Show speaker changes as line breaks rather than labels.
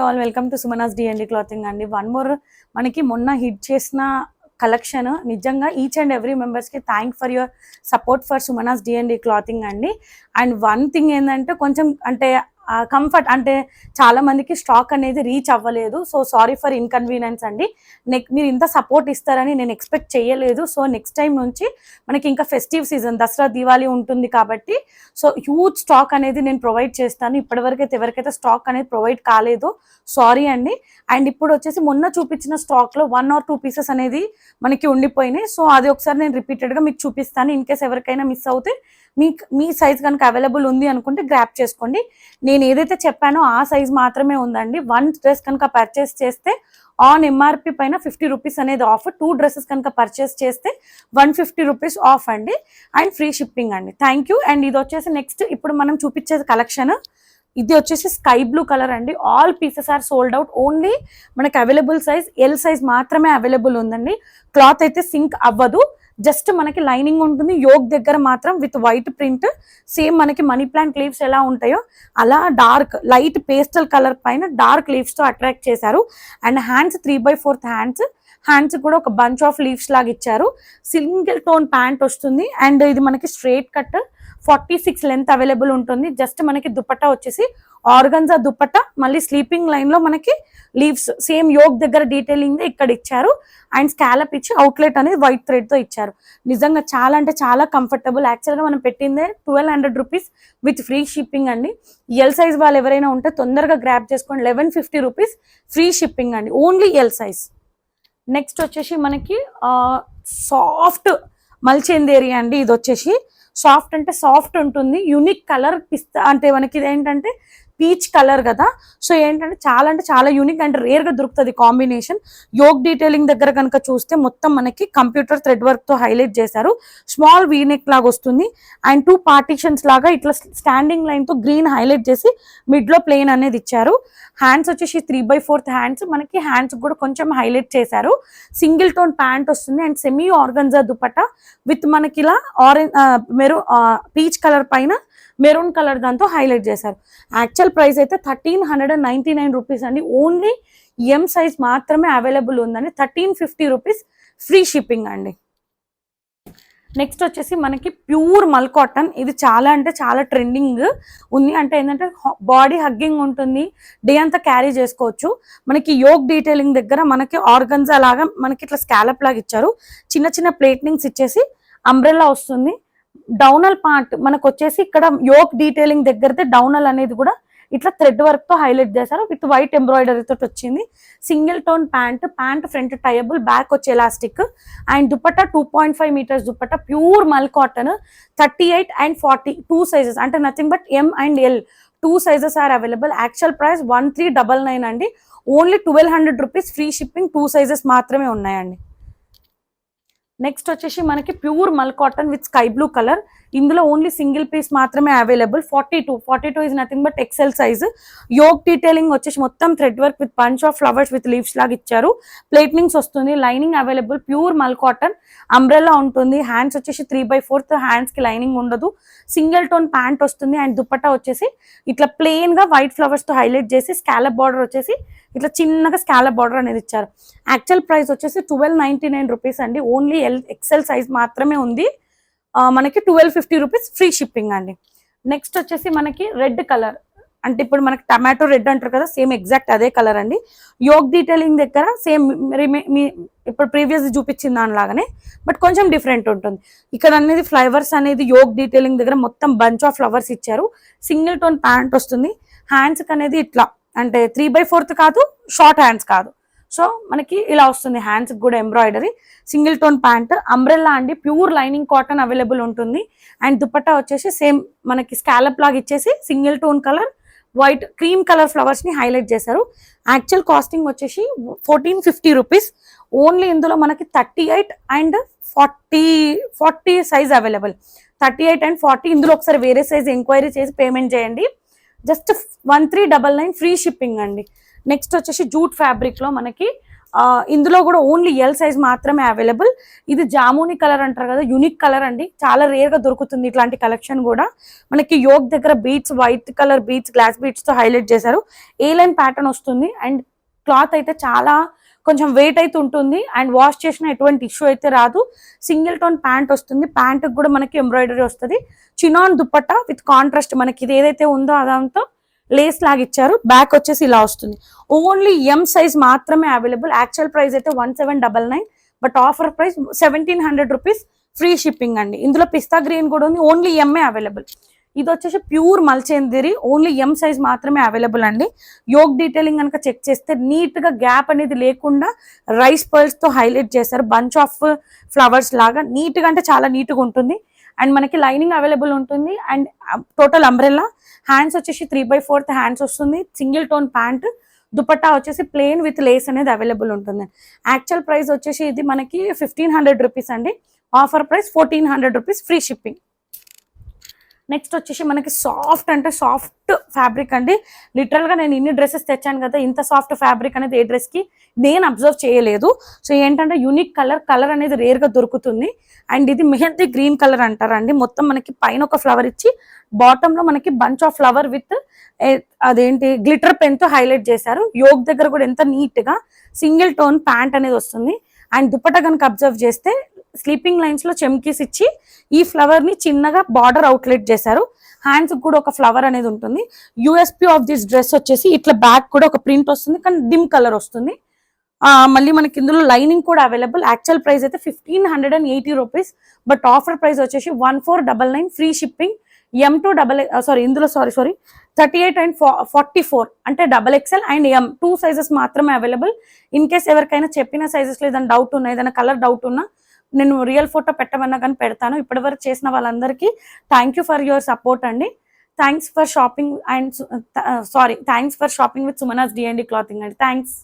All welcome to Sumanas D&D clothing అండి. One more మనకి మొన్న హిట్ చేసిన కలెక్షన్. నిజంగా ఈచ్ అండ్ ఎవ్రీ మెంబర్స్కి thank for your support for Sumanas D&D clothing అండి. అండ్ వన్ థింగ్ ఏంటంటే కొంచెం అంటే కంఫర్ట్ అంటే చాలా మందికి స్టాక్ అనేది రీచ్ అవ్వలేదు. సో సారీ ఫర్ ఇన్కన్వీనియన్స్ అండి. మీరు ఇంత సపోర్ట్ ఇస్తారని నేను ఎక్స్పెక్ట్ చేయలేదు. సో నెక్స్ట్ టైం నుంచి మనకి ఇంకా ఫెస్టివ్ సీజన్ దసరా దివాళీ ఉంటుంది కాబట్టి సో హ్యూజ్ స్టాక్ అనేది నేను ప్రొవైడ్ చేస్తాను. ఇప్పటివరకు అయితే ఎవరికైతే స్టాక్ అనేది ప్రొవైడ్ కాలేదో సారీ అండి. అండ్ ఇప్పుడు వచ్చేసి మొన్న చూపించిన స్టాక్లో 1 or 2 పీసెస్ అనేది మనకి ఉండిపోయినాయి. సో అది ఒకసారి నేను రిపీటెడ్గా మీకు చూపిస్తాను. ఇన్ కేస్ ఎవరికైనా మిస్ అవుతే మీ సైజ్ కనుక అవైలబుల్ ఉంది అనుకుంటే గ్రాప్ చేసుకోండి. నేను ఏదైతే చెప్పానో ఆ సైజ్ మాత్రమే ఉందండి. 1 డ్రెస్ కనుక పర్చేస్ చేస్తే ఆన్ MRP పైన 50 రూపీస్ అనేది ఆఫ్. 2 డ్రెస్సెస్ కనుక పర్చేస్ చేస్తే 150 రూపీస్ ఆఫ్ అండి. అండ్ ఫ్రీ షిప్పింగ్ అండి. Thank you. అండ్ ఇది వచ్చేసి నెక్స్ట్ ఇప్పుడు మనం చూపించే కలెక్షన్ ఇది వచ్చేసి స్కై బ్లూ కలర్ అండి. All pieces are sold out. Only మనకి అవైలబుల్ సైజ్ ఎల్ సైజ్ మాత్రమే అవైలబుల్ ఉందండి. క్లాత్ అయితే సింక్ అవ్వదు. జస్ట్ మనకి లైనింగ్ ఉంటుంది. యోగ్ దగ్గర మాత్రం విత్ వైట్ ప్రింట్ సేమ్ మనకి మనీ ప్లాంట్ లీవ్స్ ఎలా ఉంటాయో అలా డార్క్ లైట్ పేస్టల్ కలర్ పైన డార్క్ లీవ్స్ తో అట్రాక్ట్ చేశారు. అండ్ హ్యాండ్స్ 3/4 హ్యాండ్స్ కూడా ఒక బంచ్ ఆఫ్ లీవ్స్ లాగా ఇచ్చారు. సింగిల్ టోన్ ప్యాంట్ వస్తుంది. అండ్ ఇది మనకి స్ట్రైట్ కట్ 46 లెంత్ అవైలబుల్ ఉంటుంది. జస్ట్ మనకి దుపట్టా వచ్చేసి ఆర్గన్జా దుపట్టా, మళ్ళీ స్లీపింగ్ లైన్ లో మనకి లీవ్స్ సేమ్ యోగ్ దగ్గర డీటెయిలింగ్ ఇక్కడ ఇచ్చారు. అండ్ స్కాలప్ ఇచ్చి అవుట్లెట్ అనేది వైట్ థ్రెడ్ తో ఇచ్చారు. నిజంగా చాలా అంటే చాలా కంఫర్టబుల్. యాక్చువల్ గా మనం పెట్టిందే 1200 రూపీస్ విత్ ఫ్రీ షిప్పింగ్ అండి. ఎల్ సైజ్ వాళ్ళు ఎవరైనా ఉంటే తొందరగా గ్రాప్ చేసుకోండి. 1150 రూపీస్ ఫ్రీ షిప్పింగ్ అండి. Only L size. నెక్స్ట్ వచ్చేసి మనకి సాఫ్ట్ మల్చేందేరి అండి. ఇది వచ్చేసి సాఫ్ట్ అంటే సాఫ్ట్ ఉంటుంది. యూనిక్ కలర్ పిస్తా అంటే మనకి ఇది ఏంటంటే పీచ్ కలర్ కదా. సో ఏంటంటే చాలా యూనిక్ అండ్ రేర్ గా దొరుకుతుంది కాంబినేషన్. యోగ్ డీటెయిలింగ్ దగ్గర కనుక చూస్తే మొత్తం మనకి కంప్యూటర్ థ్రెడ్ వర్క్ తో హైలైట్ చేశారు. స్మాల్ వీనెక్ లాగా వస్తుంది. అండ్ 2 పార్టీషన్స్ లాగా ఇట్లా స్టాండింగ్ లైన్ తో గ్రీన్ హైలైట్ చేసి మిడ్ లో ప్లెయిన్ అనేది ఇచ్చారు. హ్యాండ్స్ వచ్చేసి 3/4 హ్యాండ్స్. మనకి హ్యాండ్స్ కూడా కొంచెం హైలైట్ చేశారు. సింగిల్ టోన్ ప్యాంట్ వస్తుంది. And semi organza dupatta with మనకి ఇలా పీచ్ కలర్ పైన మెరూన్ కలర్ దాంతో హైలైట్ చేశారు. యాక్చువల్ ప్రైస్ అయితే 1399 రూపీస్ అండి. ఓన్లీ ఎం సైజ్ మాత్రమే అవైలబుల్ ఉందండి. 1350 రూపీస్ ఫ్రీ షిప్పింగ్ అండి. నెక్స్ట్ వచ్చేసి మనకి ప్యూర్ మల్ కాటన్. ఇది చాలా అంటే చాలా ట్రెండింగ్ ఉంది. అంటే ఏంటంటే బాడీ హగ్గింగ్ ఉంటుంది. డే అంతా క్యారీ చేసుకోవచ్చు. మనకి యోగ్ డీటెయిలింగ్ దగ్గర మనకి ఆర్గన్జా లాగా మనకి ఇట్లా స్కాలప్ లాగా ఇచ్చారు. చిన్న చిన్న ప్లేట్నింగ్స్ ఇచ్చేసి అంబ్రెల్లా వస్తుంది. డౌనల్ పార్ట్ మనకు వచ్చేసి ఇక్కడ యోగ్ డీటెయిలింగ్ దగ్గరదే డౌనల్ అనేది కూడా ఇట్లా థ్రెడ్ వర్క్ తో హైలైట్ చేశారు. విత్ వైట్ ఎంబ్రాయిడరీ తోటి వచ్చింది. Single tone pant front tieable, back వచ్చి elastic. And dupatta 2.5 metres dupatta pure మల్ కాటన్. 38 and 40 2 సైజెస్ అంటే nothing but M and L 2 sizes are available. Actual price 1399 అండి. Only 1200 rupees free shipping. 2 sizes మాత్రమే ఉన్నాయండి. Next వచ్చేసి మనకి ప్యూర్ మల్ cotton with sky blue colour. ఇందులో ఓన్లీ సింగిల్ పీస్ మాత్రమే available. 42 is nothing but XL size. Yoke detailing వచ్చేసి మొత్తం thread work with bunch of flowers with leaves లాగా ఇచ్చారు. ప్లేట్నింగ్స్ వస్తుంది. Lining available. ప్యూర్ మల్ కాటన్. అంబ్రెల్లా ఉంటుంది. హ్యాండ్స్ వచ్చేసి 3/4 హ్యాండ్స్ కి లైనింగ్ ఉండదు. సింగిల్ టోన్ ప్యాంట్ వస్తుంది. అండ్ దుపట్టా వచ్చేసి ఇట్లా ప్లెయిన్ గా వైట్ ఫ్లవర్స్ తో హైలైట్ చేసి స్కాలప్ బార్డర్ వచ్చేసి ఇట్లా చిన్నగా స్కాలప్ బార్డర్ అనేది ఇచ్చారు. యాక్చువల్ ప్రైస్ వచ్చేసి 1299 రూపీస్ అండి. ఓన్లీ ఎక్సెల్ సైజ్ మాత్రమే ఉంది. మనకి 1250 రూపీస్ ఫ్రీ షిప్పింగ్ అండి. నెక్స్ట్ వచ్చేసి మనకి రెడ్ కలర్ అంటే ఇప్పుడు మనకి టమాటో రెడ్ అంటారు కదా, సేమ్ ఎగ్జాక్ట్ అదే కలర్ అండి. యోగ్ డీటెయిలింగ్ దగ్గర సేమ్ ఇప్పుడు ప్రీవియస్ చూపించిన దానిలాగానే బట్ కొంచెం డిఫరెంట్ ఉంటుంది. ఇక్కడ అనేది ఫ్లవర్స్ అనేది యోగ్ డీటెయిలింగ్ దగ్గర మొత్తం బంచ్ ఆఫ్ ఫ్లవర్స్ ఇచ్చారు. సింగిల్ టోన్ ప్యాంట్ వస్తుంది. హ్యాండ్స్ అనేది ఇట్లా అంటే 3/4 కాదు, షార్ట్ హ్యాండ్స్ కాదు. సో మనకి ఇలా వస్తుంది. హ్యాండ్స్ కూడా embroidery. Single tone pant. Umbrella అండి. ప్యూర్ లైనింగ్ కాటన్ అవైలబుల్ ఉంటుంది. అండ్ దుపట్టా వచ్చేసి సేమ్ మనకి స్కాలప్ లాగా ఇచ్చేసి single tone colour white cream colour flowers ని హైలైట్ చేశారు. యాక్చువల్ కాస్టింగ్ వచ్చేసి 1450 రూపీస్. ఓన్లీ ఇందులో మనకి 38 and 40 సైజ్ అవైలబుల్. 38 and 40 ఇందులో ఒకసారి వేరే సైజ్ ఎంక్వైరీ చేసి పేమెంట్ చేయండి. జస్ట్ 1399 ఫ్రీ షిప్పింగ్ అండి. నెక్స్ట్ వచ్చేసి జూట్ ఫ్యాబ్రిక్ లో మనకి ఇందులో కూడా ఓన్లీ ఎల్ సైజ్ మాత్రమే అవైలబుల్. ఇది జాముని కలర్ అంటారు కదా, యూనిక్ కలర్ అండి, చాలా రేర్ గా దొరుకుతుంది ఇట్లాంటి కలెక్షన్ కూడా. మనకి యోగ్ దగ్గర beads, white colour beads, glass beads తో హైలైట్ చేశారు. ఏ లైన్ ప్యాటర్న్ వస్తుంది అండ్ క్లాత్ అయితే చాలా కొంచెం వెయిట్ అయితే ఉంటుంది అండ్ వాష్ చేసిన ఎటువంటి ఇష్యూ అయితే రాదు. సింగిల్ టోన్ ప్యాంట్ వస్తుంది, ప్యాంట్ కూడా మనకి ఎంబ్రాయిడరీ వస్తుంది. చినాన్ దుపట్టా విత్ కాంట్రాస్ట్, మనకి ఇది ఏదైతే ఉందో అదంతా లేస్ లాగా ఇచ్చారు. బ్యాక్ వచ్చేసి ఇలా వస్తుంది. ఓన్లీ ఎం సైజ్ మాత్రమే అవైలబుల్. యాక్చువల్ ప్రైస్ అయితే 1799, but offer price 1700 rupees, free shipping అండి. ఇందులో పిస్తా గ్రీన్ కూడా ఉంది, ఓన్లీ ఎంఏ అవైలబుల్. ఇది వచ్చేసి ప్యూర్ మల్చేందిరి, ఓన్లీ ఎం సైజ్ మాత్రమే అవైలబుల్ అండి. యోగ్ డీటెయిలింగ్ కనుక చెక్ చేస్తే నీట్ గా గ్యాప్ అనేది లేకుండా రైస్ పర్ల్స్ తో హైలైట్ చేశారు, బంచ్ ఆఫ్ ఫ్లవర్స్ లాగా నీట్ గా, అంటే చాలా నీట్ గా ఉంటుంది. అండ్ మనకి లైనింగ్ అవైలబుల్ ఉంటుంది అండ్ టోటల్ అంబ్రెల్లా. హ్యాండ్స్ వచ్చేసి 3/4 హ్యాండ్స్ వస్తుంది. సింగిల్ టోన్ ప్యాంట్, దుపట్టా వచ్చేసి ప్లెయిన్ విత్ లేస్ అనేది అవైలబుల్ ఉంటుంది. యాక్చువల్ ప్రైస్ వచ్చేసి ఇది మనకి 1500 రూపీస్ అండి, offer price 1400 rupees, free shipping. Next వచ్చేసి మనకి సాఫ్ట్ అంటే సాఫ్ట్ ఫ్యాబ్రిక్ అండి. లిటరల్ గా నేను ఇన్ని డ్రెస్సెస్ తెచ్చాను కదా, ఇంత సాఫ్ట్ ఫ్యాబ్రిక్ అనేది ఏ డ్రెస్ కి నేను అబ్జర్వ్ చేయలేదు. సో ఏంటంటే యూనిక్ కలర్ అనేది రేర్ గా దొరుకుతుంది. అండ్ ఇది మెహందీ గ్రీన్ కలర్ అంటారండి. మొత్తం మనకి పైన ఒక ఫ్లవర్ ఇచ్చి బాటమ్ లో మనకి బంచ్ ఆఫ్ ఫ్లవర్ విత్ అదేంటి గ్లిటర్ పెన్ తో హైలైట్ చేశారు. యోగ్ దగ్గర కూడా ఎంత నీట్ గా సింగిల్ టోన్ ప్యాంట్ అనేది వస్తుంది. అండ్ దుపట్టా కనుక అబ్జర్వ్ చేస్తే స్లీపింగ్ లైన్స్ లో చెమ్కీస్ ఇచ్చి ఈ ఫ్లవర్ ని చిన్నగా బార్డర్ అవుట్లెట్ చేశారు. హ్యాండ్స్ కూడా ఒక ఫ్లవర్ అనేది ఉంటుంది. యూఎస్పీ ఆఫ్ దిస్ డ్రెస్ వచ్చేసి ఇట్లా బ్యాక్ కూడా ఒక ప్రింట్ వస్తుంది, కానీ డిమ్ కలర్ వస్తుంది. మళ్ళీ మనకి ఇందులో లైనింగ్ కూడా అవైలబుల్. యాక్చువల్ ప్రైస్ అయితే 1580 రూపీస్, బట్ ఆఫర్ ప్రైస్ వచ్చేసి 1499, ఫ్రీ షిప్పింగ్. ఇందులో 38 అండ్ 44 అంటే XXL అండ్ M 2 సైజెస్ మాత్రమే అవైలబుల్. ఇన్ కేస్ ఎవరికైనా చెప్పిన సైజెస్ లో ఏదైనా డౌట్ ఉన్నా, ఏదైనా కలర్ డౌట్ ఉన్నా నేను రియల్ ఫోటో పెట్టమన్నా కానీ పెడతాను. ఇప్పటివరకు చేసిన వాళ్ళందరికీ thank you for your support అండి. Thanks for shopping with Sumana's D&D clothing అండి. థ్యాంక్స్.